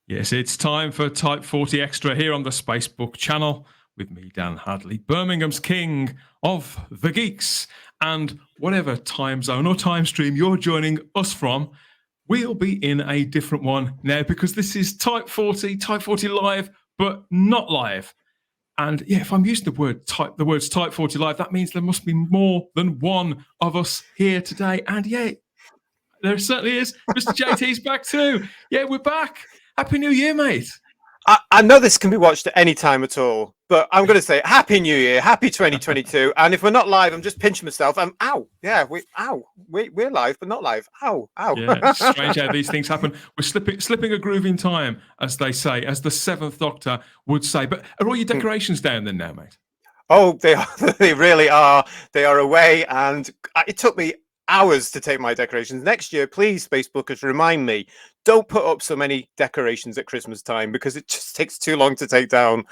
Yes, it's time for Type 40 Extra here on the Spacebook channel with me, Dan Hadley, Birmingham's king of the geeks. And whatever time zone or time stream you're joining us from, we'll be in a different one now because this is Type 40 Live, but not live. And yeah, if I'm using the words Type 40 Live, that means there must be more than one of us here today. And yeah, there certainly is. Mr. JT's back too. Yeah, we're back. Happy New Year, mate. I know this can be watched at any time at all, but I'm going to say Happy New Year, Happy 2022. And if we're not live, I'm just pinching myself. Ow. Yeah, we're live, but not live. Ow. Yeah, strange how these things happen. We're slipping a groove in time, as they say, as the Seventh Doctor would say. But are all your decorations down then now, mate? Oh, they are. They really are. They are away, and it took me hours to take my decorations. Next year, please, Facebookers, remind me, don't put up so many decorations at Christmas time because it just takes too long to take down.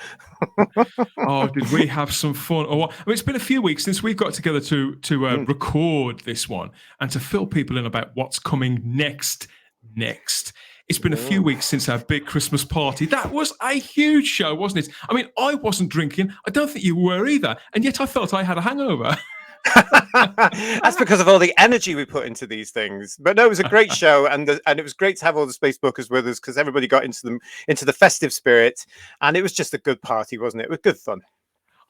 Oh, did we have some fun? I mean, it's been a few weeks since we've got together to record this one and to fill people in about what's coming next. It's been a few weeks since our big Christmas party. That was a huge show, wasn't it? I mean, I wasn't drinking. I don't think you were either. And yet I felt I had a hangover. That's because of all the energy we put into these things. But no, it was a great show, and it was great to have all the Spacebookers with us because everybody got into the festive spirit, and it was just a good party, wasn't it? It was good fun.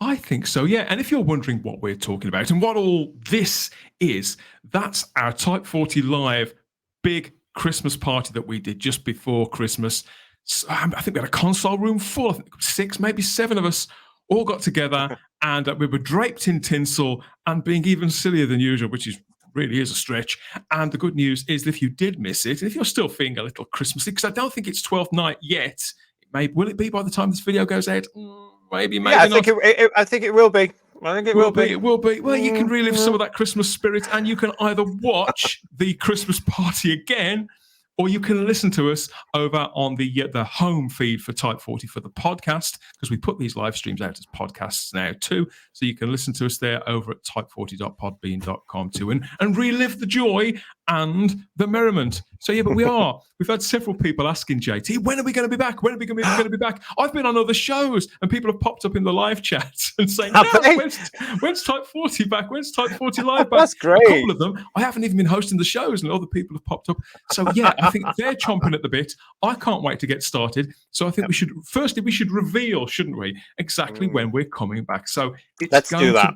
I think so, yeah. And if you're wondering what we're talking about and what all this is, that's our Type 40 Live big Christmas party that we did just before Christmas. So, I think we had a console room full, I think 6, maybe 7 of us all got together and we were draped in tinsel and being even sillier than usual, which really is a stretch. And the good news is that if you did miss it, and if you're still feeling a little Christmassy, because I don't think it's 12th night yet, will it be by the time this video goes out? Maybe not. I think it will be. I think it will be. It will be. Well, you can relive some of that Christmas spirit, and you can either watch the Christmas party again, or you can listen to us over on the home feed for Type 40 for the podcast, because we put these live streams out as podcasts now too. So you can listen to us there over at type40.podbean.com too and relive the joy and the merriment. So yeah, but we've had several people asking JT, when are we going to be back? When are we going to be back? I've been on other shows and people have popped up in the live chats and saying, when's Type 40 back? When's Type 40 Live back? That's great. A couple of them, I haven't even been hosting the shows and other people have popped up. So yeah, I think they're chomping at the bit. I can't wait to get started. So I think we should reveal, shouldn't we, exactly when we're coming back. So Let's do that.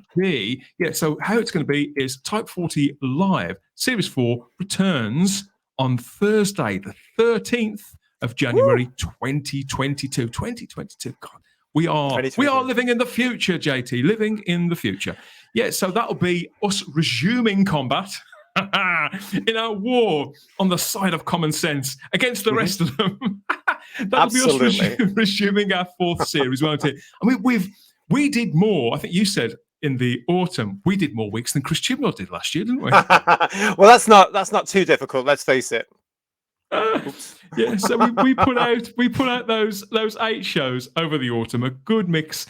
So how it's going to be is Type 40 Live Series 4 returns on Thursday, the 13th of January, 2022. 2022. God, we are living in the future, JT. Living in the future. Yeah, so that'll be us resuming combat in our war on the side of common sense against the rest of them. That'll be us resuming our 4th series, won't it? I mean, we did more. I think you said in the autumn we did more weeks than Chris Chibnall did last year, didn't we? Well, that's not too difficult. Let's face it. Yeah, so we put out those 8 shows over the autumn, a good mix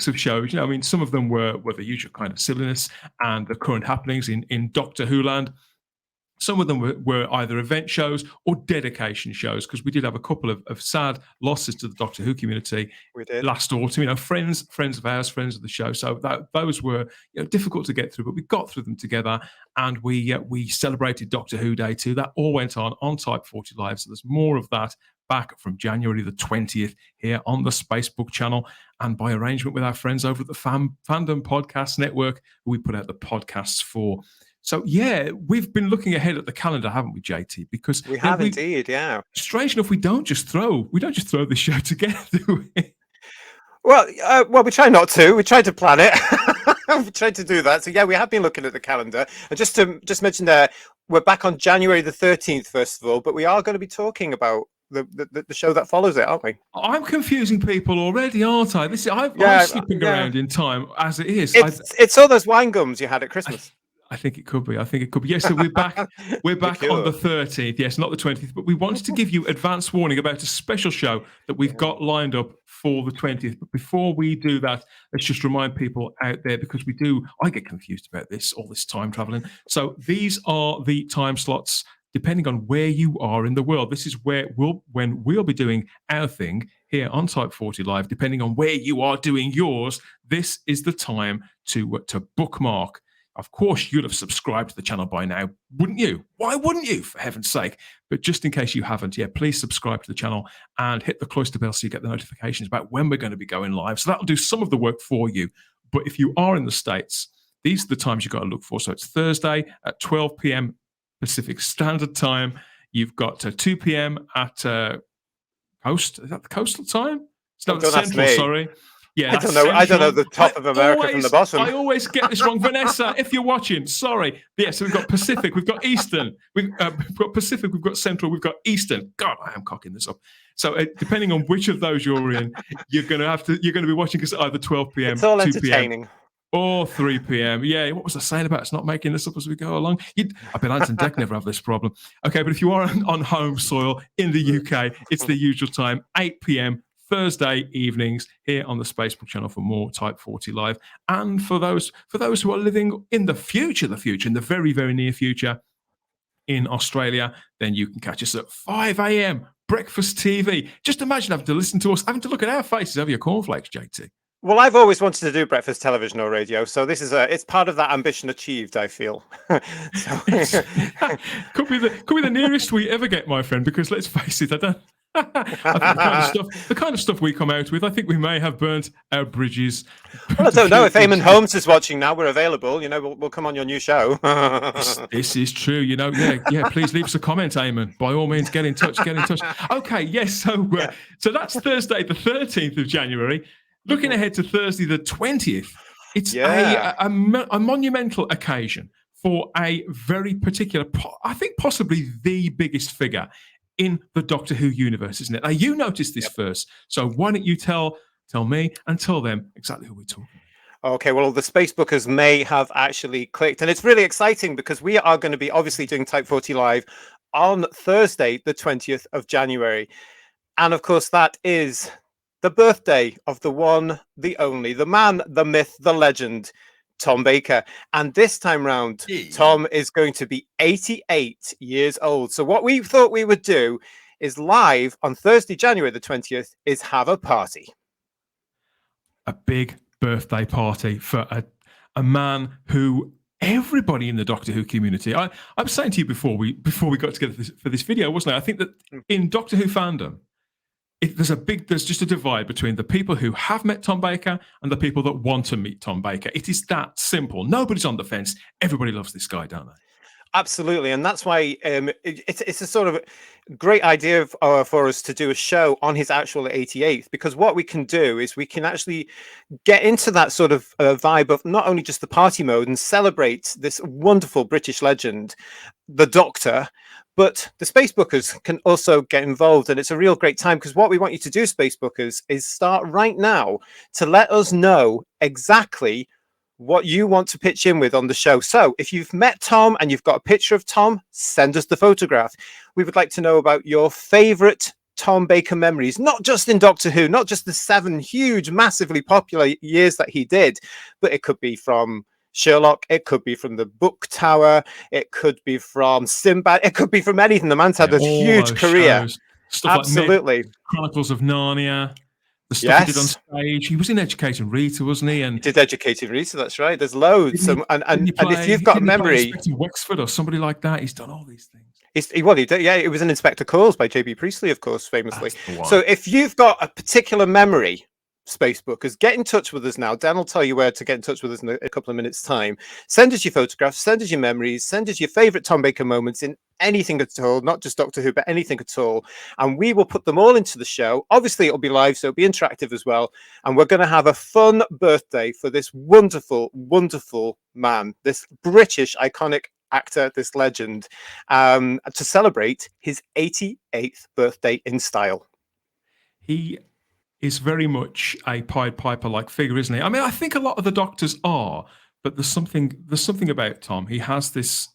of shows. You know, I mean, some of them were the usual kind of silliness and the current happenings in Doctor Who land. Some of them were either event shows or dedication shows, because we did have a couple of sad losses to the Doctor Who community last autumn. You know, friends of ours, friends of the show. So those were difficult to get through, but we got through them together, and we celebrated Doctor Who Day too. That all went on Type 40 Live. So there's more of that back from January the 20th here on the Spacebook channel, and by arrangement with our friends over at the Fandom Podcast Network, who we put out the podcasts for. So yeah, we've been looking ahead at the calendar, haven't we, JT? Because we have indeed, yeah. Strange enough, we don't just throw the show together, do we? Well, we try not to. We try to plan it. We tried to do that. So yeah, we have been looking at the calendar. And just to mention there, we're back on January the 13th, first of all, but we are going to be talking about the show that follows it, aren't we? I'm confusing people already, aren't I? I'm slipping around in time as it is. It's all those wine gums you had at Christmas. I think it could be. Yes, so we're back. We're back on the 13th. Yes, not the 20th. But we wanted to give you advance warning about a special show that we've got lined up for the 20th. But before we do that, let's just remind people out there, because I get confused about all this time traveling. So these are the time slots depending on where you are in the world. This is when we'll be doing our thing here on Type 40 Live. Depending on where you are doing yours, this is the time to bookmark. Of course, you'd have subscribed to the channel by now, wouldn't you? Why wouldn't you, for heaven's sake? But just in case you haven't, please subscribe to the channel and hit the cloister bell so you get the notifications about when we're going to be going live. So that'll do some of the work for you. But if you are in the States, these are the times you've got to look for. So it's Thursday at 12 p.m. Pacific Standard Time. You've got 2 p.m. at Coast. Is that the coastal time? It's not Central, sorry. Yeah, I don't know. I don't know the top of America from the bottom. I always get this wrong. Vanessa, if you're watching, sorry. Yeah, so we've got Pacific, we've got Eastern, we've got Pacific, we've got Central, we've got Eastern. God, I am cocking this up. So depending on which of those you're in, you're going to be watching because either 12 p.m. It's all 2 entertaining. p.m. or 3 p.m. Yeah, what was I saying about us not making this up as we go along? I bet Anton Deck never have this problem. Okay, but if you are on home soil in the UK, it's the usual time, 8 p.m. Thursday evenings here on the Spacebook channel for more Type 40 Live. And for those who are living in the future, in the very, very near future in Australia, then you can catch us at 5 a.m. breakfast TV. Just imagine having to listen to us, having to look at our faces over your cornflakes, JT. Well, I've always wanted to do breakfast television or radio, so this is it's part of that ambition achieved, I feel. Could be the nearest we ever get, my friend, because let's face it, I think the kind of stuff we come out with, I think we may have burnt our bridges. Well, I don't know. If Eamon Holmes is watching now, we're available. We'll come on your new show. This is true. Yeah. Please leave us a comment, Eamon. By all means, get in touch. Okay, yes. So that's Thursday, the 13th of January. Looking ahead to Thursday, the 20th. It's a monumental occasion for a very particular, I think possibly the biggest figure in the Doctor Who universe, isn't it? Now, you noticed this first, so why don't you tell me and tell them exactly who we're talking about? Okay, well, the Spacebookers may have actually clicked, and it's really exciting because we are going to be obviously doing Type 40 Live on Thursday, the 20th of January. And of course, that is the birthday of the one, the only, the man, the myth, the legend, Tom Baker. And this time round, Tom is going to be 88 years old. So what we thought we would do is live on Thursday, January the 20th, is have a party. A big birthday party for a man who everybody in the Doctor Who community, I was saying to you before we got together for this video, wasn't I? I think that in Doctor Who fandom, there's just a divide between the people who have met Tom Baker and the people that want to meet Tom Baker. It is that simple. Nobody's on the fence. Everybody loves this guy, don't they? Absolutely, and that's why it's a sort of great idea for us to do a show on his actual 88th, because what we can do is we can actually get into that sort of vibe of not only just the party mode and celebrate this wonderful British legend, the Doctor, but the Spacebookers can also get involved, and it's a real great time, because what we want you to do, Spacebookers, is start right now to let us know exactly what you want to pitch in with on the show. So if you've met Tom and you've got a picture of Tom, send us the photograph. We would like to know about your favorite Tom Baker memories, not just in Doctor Who, not just the 7 huge, massively popular years that he did, but it could be from Sherlock, it could be from the Book Tower, it could be from Sinbad, it could be from anything. The man's had a huge career. Stuff absolutely. Like Chronicles of Narnia. The stuff he did on stage. He was in Educating Rita, wasn't he? And he did Educating Rita, that's right. There's loads. And if you've got a memory, Inspector Wexford or somebody like that, he's done all these things. He did, yeah. It was an Inspector Calls by J.B. Priestley, of course, famously. So if you've got a particular memory, Spacebookers, get in touch with us now. Dan will tell you where to get in touch with us in a couple of minutes' time. Send us your photographs, send us your memories, send us your favorite Tom Baker moments in anything at all, not just Doctor Who, but anything at all. And we will put them all into the show. Obviously, it'll be live, so it'll be interactive as well. And we're going to have a fun birthday for this wonderful, wonderful man, this British iconic actor, this legend, to celebrate his 88th birthday in style. He is very much a Pied Piper-like figure, isn't he? I mean, I think a lot of the Doctors are, but there's something about Tom. He has this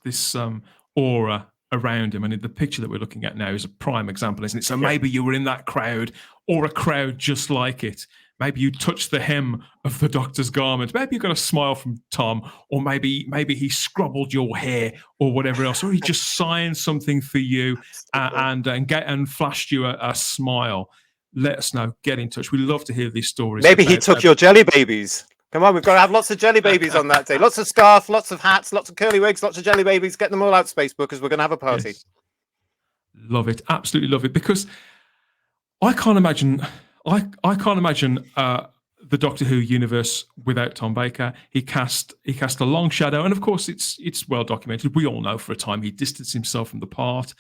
aura around him, and the picture that we're looking at now is a prime example, isn't it? So maybe you were in that crowd or a crowd just like it, maybe you touch the hem of the doctor's garment, maybe you got a smile from Tom, or maybe he scrabbled your hair or whatever else, or he just signed something for you and flashed you a smile. Let us know. Get in touch. We love to hear these stories. Maybe he took your jelly babies. Come on, we've got to have lots of jelly babies on that day. Lots of scarf, lots of hats, lots of curly wigs, lots of jelly babies. Get them all out, Facebook, because we're going to have a party. Yes. Love it. Absolutely love it. Because I can't imagine the Doctor Who universe without Tom Baker. He cast a long shadow, and of course it's well documented. We all know for a time he distanced himself from the part,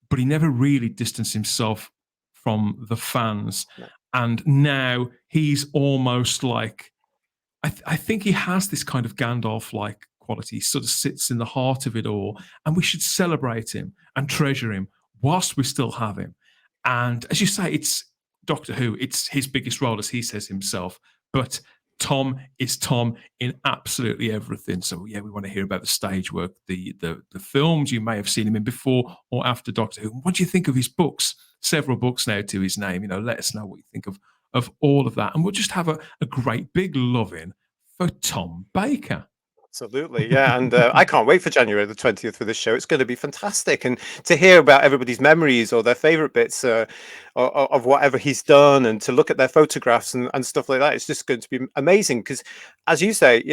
but he never really distanced himself from the fans. No. And now he's almost like, I think he has this kind of Gandalf-like quality. He sort of sits in the heart of it all, and we should celebrate him and treasure him whilst we still have him. And as you say, it's Doctor Who. It's his biggest role, as he says himself. But Tom is Tom in absolutely everything. So yeah, we want to hear about the stage work, the films you may have seen him in before or after Doctor Who. What do you think of his books? Several books now to his name. Let us know what you think of all of that, and we'll just have a great big loving for Tom Baker. Absolutely, yeah, and I can't wait for January the 20th for this show. It's going to be fantastic, and to hear about everybody's memories or their favourite bits of whatever he's done, and to look at their photographs and stuff like that. It's just going to be amazing because, as you say,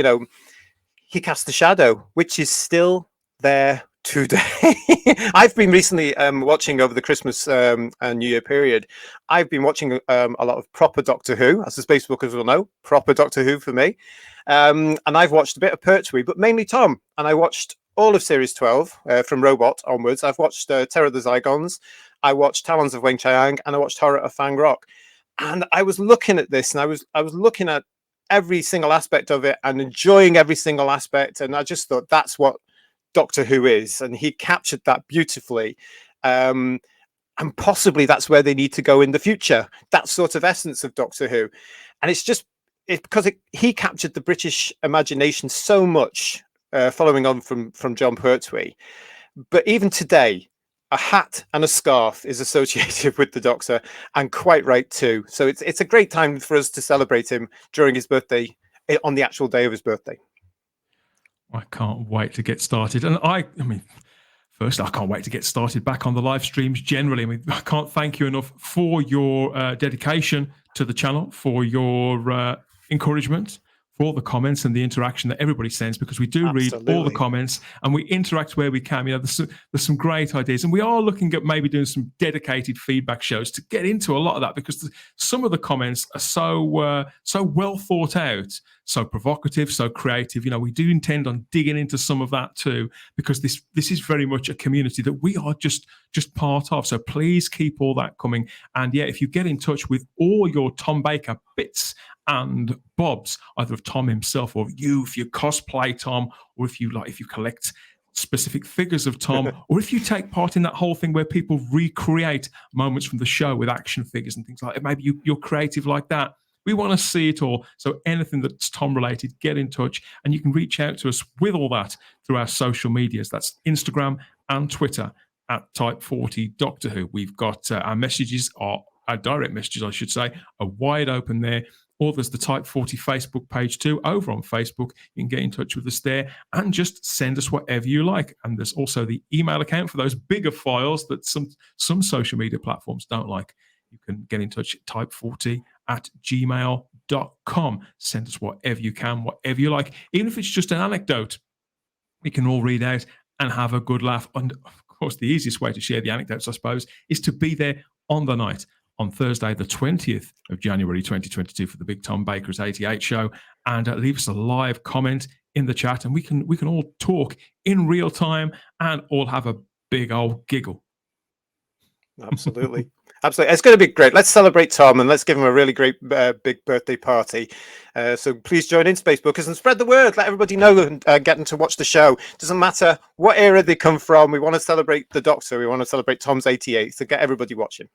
he cast the shadow, which is still there today. I've been recently watching over the Christmas and New Year period. I've been watching a lot of proper Doctor Who, as the Spacebookers will know, proper Doctor Who for me. And I've watched a bit of Pertwee, but mainly Tom. And I watched all of Series 12 from Robot onwards. I've watched Terror of the Zygons. I watched Talons of Weng Chiang, and I watched Horror of Fang Rock. And I was looking at this, and I was looking at every single aspect of it and enjoying every single aspect. And I just thought that's what Doctor Who is, and he captured that beautifully. And possibly that's where they need to go in the future. That sort of essence of Doctor Who. And it's just because he captured the British imagination so much, following on from John Pertwee. But even today, a hat and a scarf is associated with the Doctor, and quite right too. So it's a great time for us to celebrate him during his birthday, on the actual day of his birthday. I can't wait to get started. And I mean, first, I can't wait to get started back on the live streams generally. I mean, I can't thank you enough for your dedication to the channel, for your encouragement, for all the comments and the interaction that everybody sends, because we do read all the comments and we interact where we can. There's some great ideas, and we are looking at maybe doing some dedicated feedback shows to get into a lot of that, because some of the comments are so well thought out, so provocative, so creative. We do intend on digging into some of that too, because this is very much a community that we are just part of. So please keep all that coming. And yeah, if you get in touch with all your Tom Baker bits and bobs, either of Tom himself or if you cosplay Tom, or if you collect specific figures of Tom, or if you take part in that whole thing where people recreate moments from the show with action figures and things like that, maybe you're creative like that. We want to see it all. So anything that's Tom related, get in touch, and you can reach out to us with all that through our social medias. That's Instagram and Twitter at Type40 Doctor Who. We've got our messages, our direct messages, I should say, are wide open there. Or there's the Type 40 Facebook page too. Over on Facebook, you can get in touch with us there and just send us whatever you like. And there's also the email account for those bigger files that some social media platforms don't like. You can get in touch at type40@gmail.com. Send us whatever you can, whatever you like. Even if it's just an anecdote, we can all read out and have a good laugh. And of course, the easiest way to share the anecdotes, I suppose, is to be there on the night, on Thursday, the 20th of January 2022, for the big Tom Baker's 88 show, and leave us a live comment in the chat, and we can all talk in real time and all have a big old giggle. Absolutely. Absolutely. It's going to be great. Let's celebrate Tom, and let's give him a really great big birthday party. So please join in, Spacebookers, and spread the word. Let everybody know and get them to watch the show. Doesn't matter what era they come from. We want to celebrate the Doctor. We want to celebrate Tom's 88. So get everybody watching.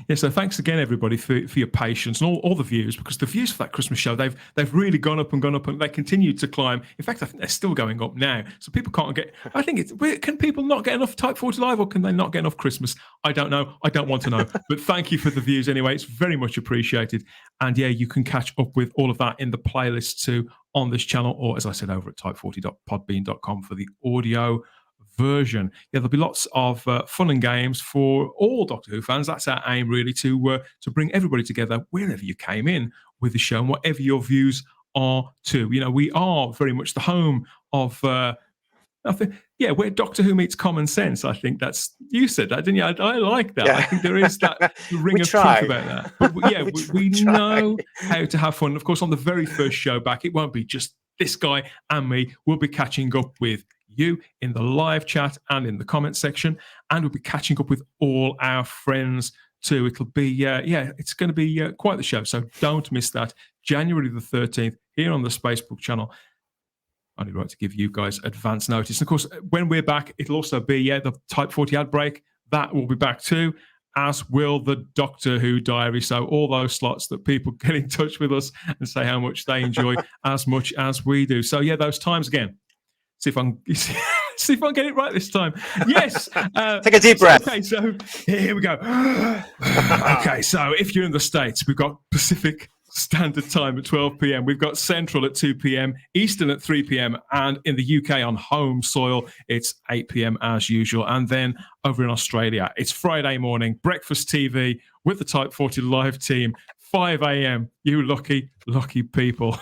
Yeah, so thanks again, everybody, for your patience and all the views, because the views for that Christmas show, they've really gone up, and they continue to climb. In fact, I think they're still going up now. So people can't get. I think can people not get enough Type 40 Live, or can they not get enough Christmas? I don't know. I don't want to know. But thank you for the views anyway. It's very much appreciated. And yeah, you can catch up with all of that in the playlist too on this channel, or as I said, over at type40.podbean.com for the audio version. Yeah, there'll be lots of fun and games for all Doctor Who fans. That's our aim, really, to bring everybody together wherever you came in with the show and whatever your views are too. You know, we are very much the home of where Doctor Who meets common sense. I think that's, you said that, didn't you? I like that. Yeah. I think there is that ring of truth about that. But yeah, we know how to have fun. Of course, on the very first show back, it won't be just this guy and me. We'll be catching up with you in the live chat and in the comment section, and we'll be catching up with all our friends too. It'll be it's going to be quite the show, so don't miss that. January the 13th here on the Spacebook channel. Only right to give you guys advance notice. And of course, when we're back, it'll also be the Type 40 ad break. That will be back too, as will the Doctor Who diary. So all those slots that people get in touch with us and say how much they enjoy as much as we do. So yeah, those times again. See if I can get it right this time. Yes. Take a deep breath. Okay, so here we go. Okay, so if you're in the States, we've got Pacific Standard Time at 12 p.m. We've got Central at 2 p.m., Eastern at 3 p.m., and in the UK on home soil, it's 8 p.m. as usual. And then over in Australia, it's Friday morning, breakfast TV with the Type 40 Live team, 5 a.m. You lucky, lucky people.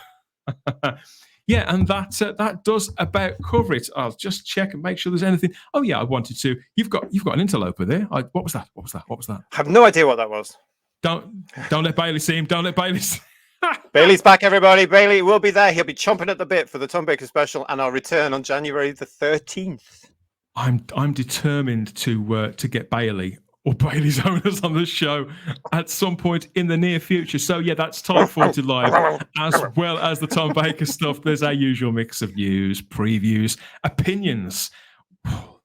Yeah, and that does about cover it. I'll just check and make sure there's anything. Oh yeah, I wanted to. You've got an interloper there. What was that? I have no idea what that was. Don't let Bailey see him. Don't let Bailey see him. Bailey's back, everybody. Bailey will be there. He'll be chomping at the bit for the Tom Baker special, and I'll return on January the 13th. I'm determined to get Bailey or Bailey's owners on the show at some point in the near future. So yeah, that's Type 40 Live, as well as the Tom Baker stuff. There's our usual mix of news, previews, opinions.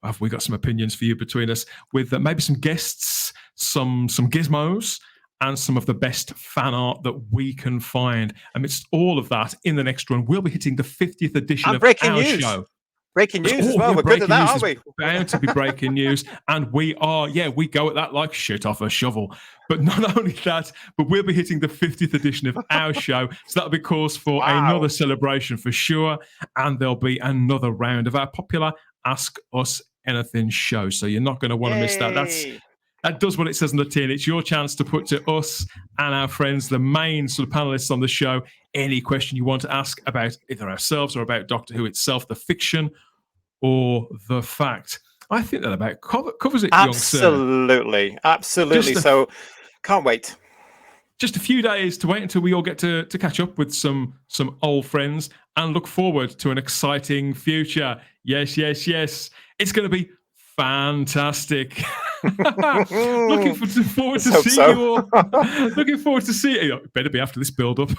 Have we got some opinions for you between us, with maybe some guests, some gizmos, and some of the best fan art that we can find. Amidst all of that, in the next run, we'll be hitting the 50th edition of our show. Breaking news as well. We're good at that, aren't we? Bound to be breaking news. And we are, we go at that like shit off a shovel. But not only that, but we'll be hitting the 50th edition of our show. So that'll be cause for another celebration for sure. And there'll be another round of our popular Ask Us Anything show. So you're not going to want to miss that. That does what it says on the tin. It's your chance to put to us and our friends, the main sort of panelists on the show, any question you want to ask about either ourselves or about Doctor Who itself, the fiction or the fact. I think that about covers it, young sir. Absolutely. So can't wait. Just a few days to wait until we all get to catch up with some old friends and look forward to an exciting future. Yes. It's going to be fantastic. Looking forward to see you all. Looking forward to see you. Better be after this build-up.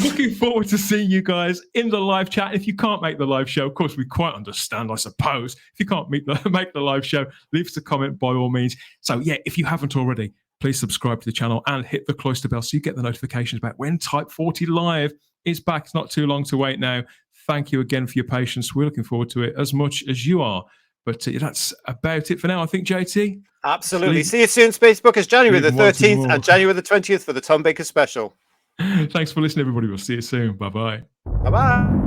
Looking forward to seeing you guys in the live chat. If you can't make the live show, of course, we quite understand, I suppose. If you can't make the live show, leave us a comment by all means. So yeah, if you haven't already, please subscribe to the channel and hit the cloister bell so you get the notifications about when Type 40 Live is back. It's not too long to wait now. Thank you again for your patience. We're looking forward to it as much as you are. But that's about it for now, I think, JT. Absolutely. See you soon, Spacebook. It's January the 13th and January the 20th for the Tom Baker special. Thanks for listening, everybody. We'll see you soon. Bye-bye. Bye-bye.